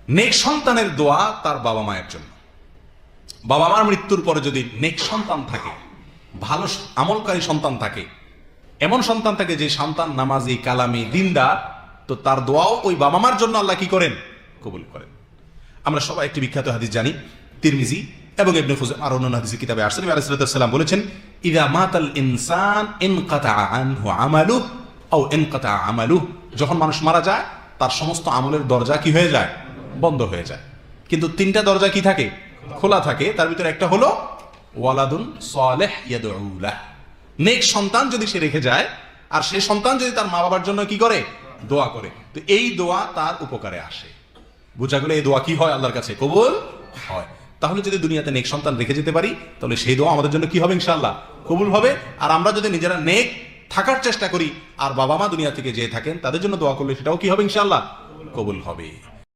নেক সন্তানের দোয়া তার বাবা মায়ের জন্য। বাবা মার মৃত্যুর পরে যদি নেক সন্তান থাকে, ভালো আমলকারী সন্তান থাকে, এমন সন্তান থাকে যে সন্তান নামাজি, কালামি, দিনদার, তো তার দোয়াও ওই বাবা মার জন্য আল্লাহ কি করেন? কবুল করেন। আমরা সবাই একটি বিখ্যাত হাদিস জানি, তিরমিজি এবং ইবনে খুজাইমা আর অন্যান্য হাদিসের কিতাবে আসছে, নবী আলাইহিস সালাম বলেছেন, ইযা মাতাল ইনসান ইনকাতা আনহু আমালুহু আও ইনকাতা আমালুহু, যখন মানুষ মারা যায় তার সমস্ত আমলের দরজা কি হয়ে যায়? বন্ধ হয়ে যায়। কিন্তু তিনটা দরজা কি থাকে? খোলা থাকে। তার ভিতরে একটা হলো ওয়ালাদুন সালেহ ইয়াদউ লাহ, নেক সন্তান যদি সে রেখে যায়, আর সে সন্তান যদি তার মা বাবার জন্য কি করে? দোয়া করে, তো এই দোয়া তার উপকারে আসে। বুঝা গেলে এই দোয়া কি হয়? আল্লাহর কাছে কবুল হয়। তাহলে যদি দুনিয়াতে নেক সন্তান রেখে যেতে পারি, তাহলে সেই দোয়া আমাদের জন্য কি হবে? ইনশাআল্লাহ কবুল হবে। আর আমরা যদি নিজেরা নেক থাকার চেষ্টা করি, আর বাবা মা দুনিয়া থেকে যে থাকেন তাদের জন্য দোয়া করলে সেটাও কি হবে? ইনশাআল্লাহ কবুল হবে।